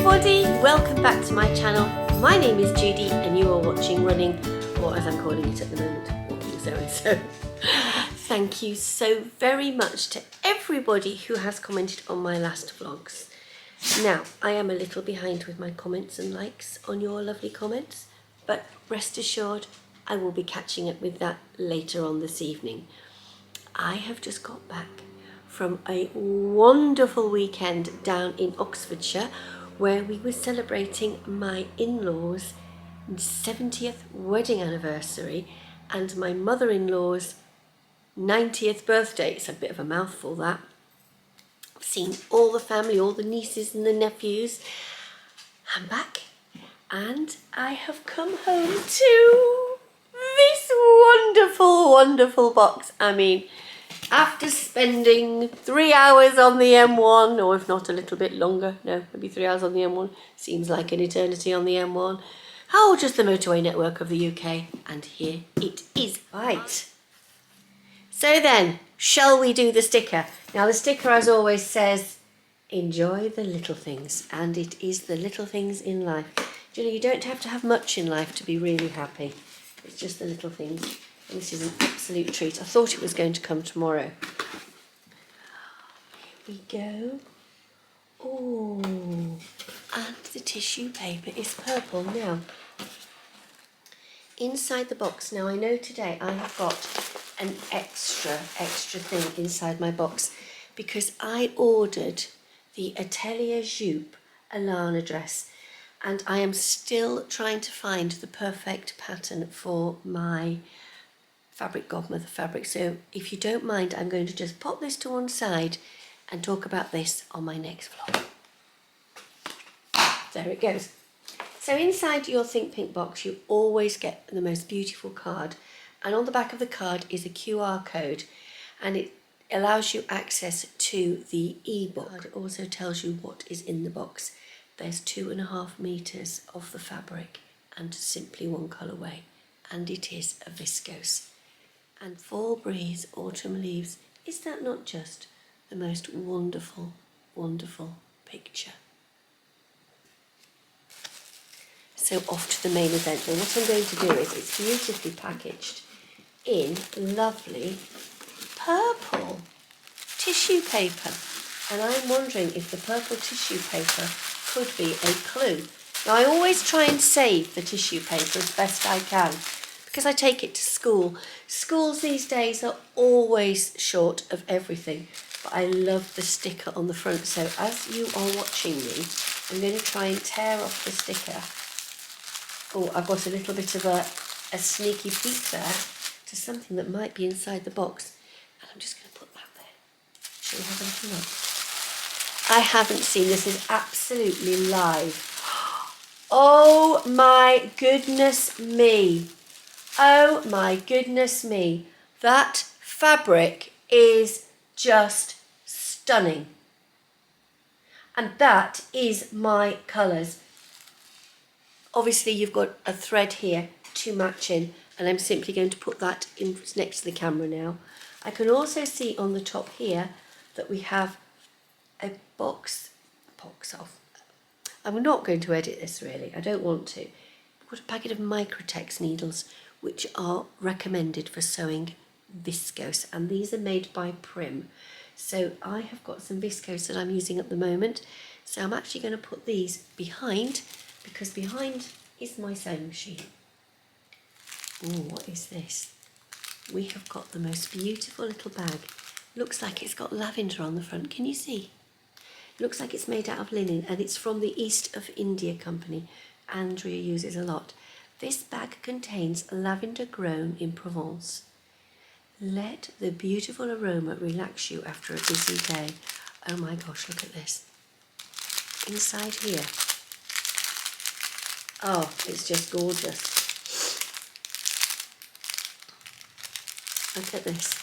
everybody, welcome back to my channel. My name is Judi and you are watching Running, or as I'm calling it at the moment, Walking So-and-So. Thank you so very much to everybody who has commented on my last vlogs. Now, I am a little behind with my comments and likes on your lovely comments, but rest assured I will be catching up with that later on this evening. I have just got back from a wonderful weekend down in Oxfordshire where we were celebrating my in-laws' 70th wedding anniversary and my mother-in-law's 90th birthday. It's a bit of a mouthful, that. I've seen all the family, all the nieces and the nephews. I'm back and I have come home to this wonderful, wonderful box. I mean, after spending 3 hours on the M1, or if not a little bit longer, no, maybe 3 hours on the M1, seems like an eternity on the M1. Oh, just the motorway network of the UK, and here it is. Right. So then, shall we do the sticker? Now the sticker, as always, says, enjoy the little things, and it is the little things in life. You know, you don't have to have much in life to be really happy. It's just the little things. And this is an absolute treat. I thought it was going to come tomorrow. Here we go. Oh, and the tissue paper is purple. Now, inside the box, now I know today I have got an extra thing inside my box because I ordered the Atelier jupe Alana dress and I am still trying to find the perfect pattern for my fabric godmother fabric. So if you don't mind, I'm going to just pop this to one side and talk about this on my next vlog. There it goes. So inside your Think Pink box, you always get the most beautiful card. And on the back of the card is a QR code and it allows you access to the ebook. It also tells you what is in the box. There's 2.5 meters of the fabric and simply one colourway. And it is a viscose. And fall breeze, autumn leaves, is that not just the most wonderful, wonderful picture? So off to the main event. Now what I'm going to do is, it's beautifully packaged in lovely purple tissue paper. And I'm wondering if the purple tissue paper could be a clue. Now I always try and save the tissue paper as best I can, because I take it to school. Schools these days are always short of everything, but I love the sticker on the front. So as you are watching me, I'm going to try and tear off the sticker. Oh, I've got a little bit of a sneaky peek there to something that might be inside the box. And I'm just going to put that there. Shall we have a little look? I haven't seen this. Is absolutely live. Oh my goodness me. Oh my goodness me, that fabric is just stunning. And that is my colours. Obviously you've got a thread here to match in and I'm simply going to put that in next to the camera now. I can also see on the top here that we have a box of, I'm not going to edit this really, I don't want to. I've got a packet of Microtex needles which are recommended for sewing viscose, and these are made by Prim. So I have got some viscose that I'm using at the moment, so I'm actually going to put these behind, because behind is my sewing machine. Oh, what is this? We have got the most beautiful little bag. Looks like it's got lavender on the front, can you see? Looks like it's made out of linen and it's from the East of India company. Andrea uses a lot. This bag contains lavender grown in Provence. Let the beautiful aroma relax you after a busy day. Oh my gosh, look at this. Inside here. Oh, it's just gorgeous. Look at this.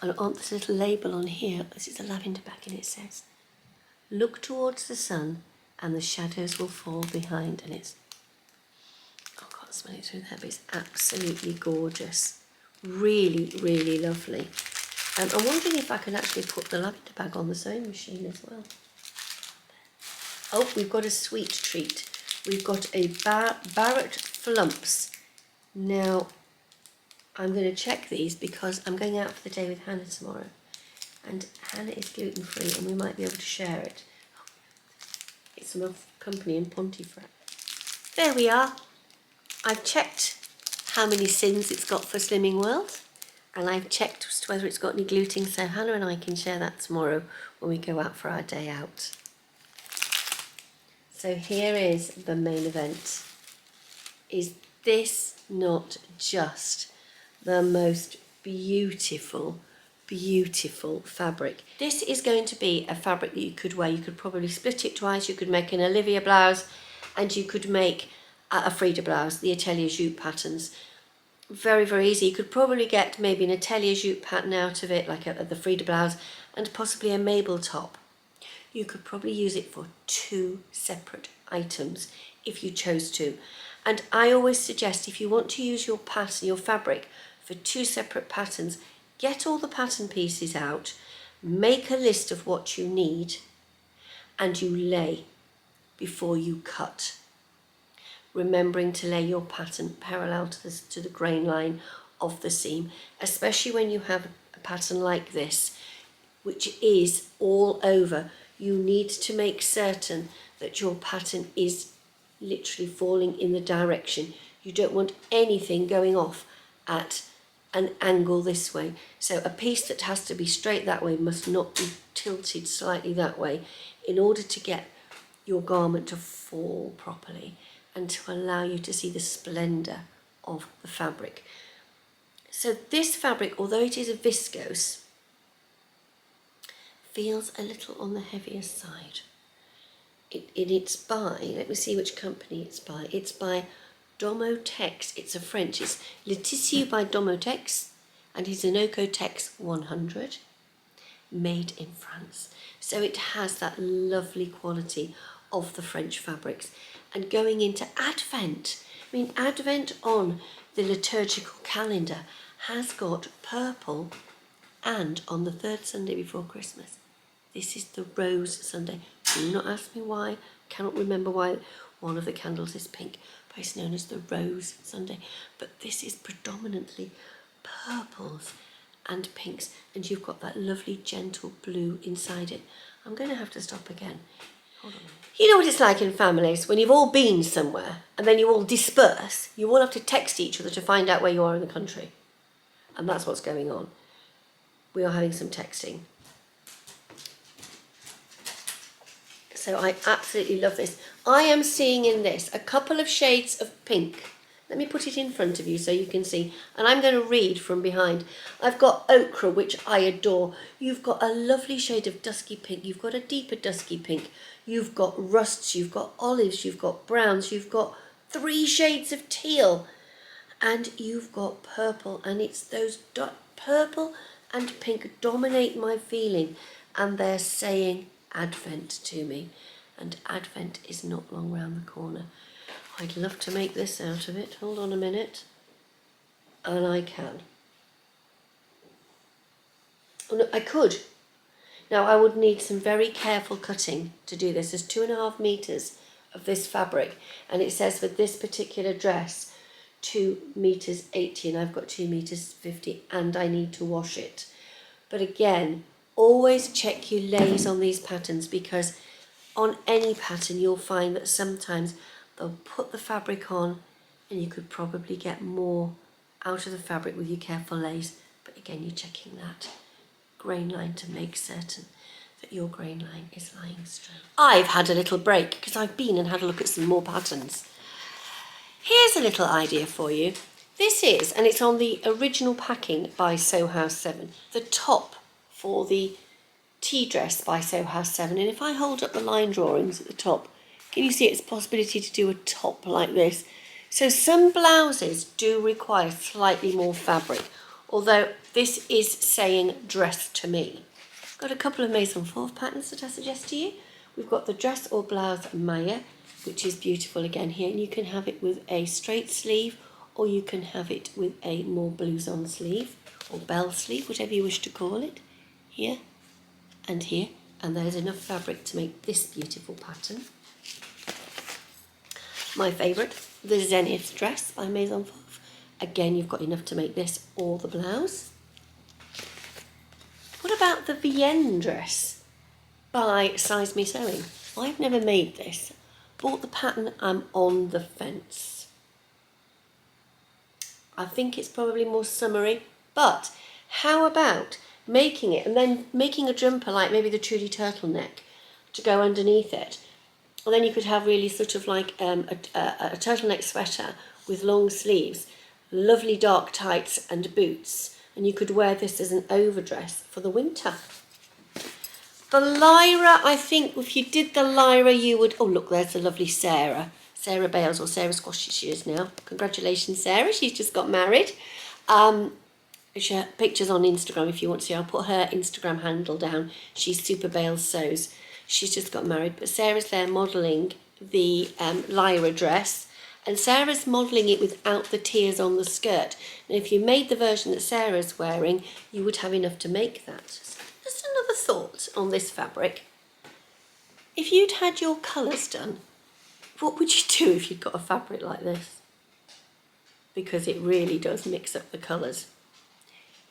And on this little label on here, this is a lavender bag and it says, look towards the sun and the shadows will fall behind. And it's, I can't smell it through there, but it's absolutely gorgeous. Really, really lovely. I'm wondering if I can actually put the lavender bag on the sewing machine as well. Oh, we've got a sweet treat. We've got a Barrett Flumps. Now, I'm going to check these because I'm going out for the day with Hannah tomorrow. And Hannah is gluten-free and we might be able to share it. It's enough company in Pontefract. There we are. I've checked how many sins it's got for Slimming World. And I've checked whether it's got any gluten, so Hannah and I can share that tomorrow when we go out for our day out. So here is the main event. Is this not just the most beautiful, beautiful fabric? This is going to be a fabric that you could wear. You could probably split it twice. You could make an Olivia blouse and you could make a Frida blouse, the Atelier jupe patterns. Very, very easy. You could probably get maybe an Atelier jupe pattern out of it, like the Frida blouse, and possibly a Mabel top. You could probably use it for 2 separate items if you chose to. And I always suggest if you want to use your pattern, your fabric, for 2 separate patterns, get all the pattern pieces out, make a list of what you need, and you lay before you cut. Remembering to lay your pattern parallel to the grain line of the seam, especially when you have a pattern like this, which is all over. You need to make certain that your pattern is literally falling in the direction. You don't want anything going off at an angle this way. So a piece that has to be straight that way must not be tilted slightly that way in order to get your garment to fall properly and to allow you to see the splendour of the fabric. So this fabric, although it is a viscose, feels a little on the heavier side. It's by, let me see which company it's by. It's by Domotex. It's a French. It's Le Tissu by Domotex, and it's an Ocotex 100, made in France. So it has that lovely quality of the French fabrics. And going into Advent, I mean, Advent on the liturgical calendar has got purple, and on the 3rd Sunday before Christmas, this is the Rose Sunday. Do not ask me why, cannot remember why one of the candles is pink, but it's known as the Rose Sunday. But this is predominantly purples and pinks, and you've got that lovely gentle blue inside it. I'm going to have to stop again. Hold on a minute. You know what it's like in families, when you've all been somewhere and then you all disperse, you all have to text each other to find out where you are in the country. And that's what's going on. We are having some texting. So I absolutely love this. I am seeing in this a couple of shades of pink. Let me put it in front of you so you can see. And I'm going to read from behind. I've got ochre, which I adore. You've got a lovely shade of dusky pink. You've got a deeper dusky pink. You've got rusts, you've got olives, you've got browns, you've got 3 shades of teal. And you've got purple. And it's those purple and pink dominate my feeling. And they're saying Advent to me. And Advent is not long round the corner. I'd love to make this out of it. Hold on a minute. And I can. Oh, no, I could. Now I would need some very careful cutting to do this. There's 2.5 meters of this fabric. And it says for this particular dress, 2 meters 80. And I've got 2 meters 50. And I need to wash it. But again, always check your lays on these patterns, because on any pattern you'll find that sometimes they'll put the fabric on and you could probably get more out of the fabric with your careful lays. But again, you're checking that grain line to make certain that your grain line is lying straight. I've had a little break because I've been and had a look at some more patterns. Here's a little idea for you. This is, and it's on the original packing by Sew House 7, the top for the tea dress by Sew House 7. And if I hold up the line drawings at the top, can you see its possibility to do a top like this? So some blouses do require slightly more fabric, although this is saying dress to me. I've got a couple of Maison Fauve patterns that I suggest to you. We've got the dress or blouse Maia, which is beautiful again here, and you can have it with a straight sleeve, or you can have it with a more blouson sleeve, or bell sleeve, whatever you wish to call it, here and here. And there's enough fabric to make this beautiful pattern. my favourite, the Zenith Dress by Maison Fauve. Again, you've got enough to make this or the blouse. What about the Vienne Dress by Size Me Sewing? I've never made this. Bought the pattern, I'm on the fence. I think it's probably more summery, but how about making it and then making a jumper like maybe the Judi turtleneck to go underneath it? And then you could have really sort of like a turtleneck sweater with long sleeves, lovely dark tights and boots. And you could wear this as an overdress for the winter. The Lyra, I think if you did the Lyra, you would... Oh, look, there's the lovely Sarah. Sarah Bales, or Sarah Quashie she is now. Congratulations, Sarah. She's just got married. She pictures on Instagram if you want to see. I'll put her Instagram handle down. She's Super Bales Sews. She's just got married, but Sarah's there modelling the Lyra dress, and Sarah's modelling it without the tiers on the skirt. Now, if you made the version that Sarah's wearing, you would have enough to make that. Just another thought on this fabric. If you'd had your colours done, what would you do if you'd got a fabric like this? Because it really does mix up the colours.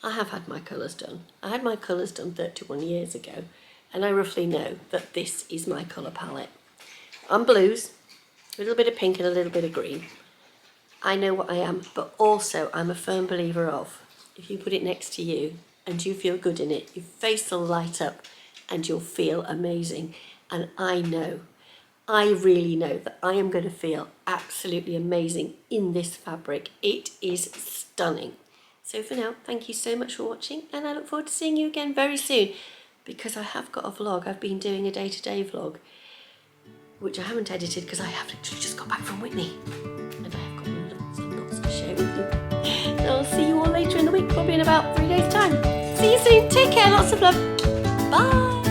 I have had my colours done. I had my colours done 31 years ago. And I roughly know that this is my colour palette. I'm blues, a little bit of pink and a little bit of green. I know what I am, but also I'm a firm believer of, if you put it next to you and you feel good in it, your face will light up and you'll feel amazing. And I really know that I am going to feel absolutely amazing in this fabric. It is stunning. So for now, thank you so much for watching, and I look forward to seeing you again very soon. Because I have got a vlog. I've been doing a day-to-day vlog, which I haven't edited because I have literally just got back from Witney. And I have got lots and lots to share with you. So I'll see you all later in the week, probably in about 3 days' time. See you soon. Take care. Lots of love. Bye.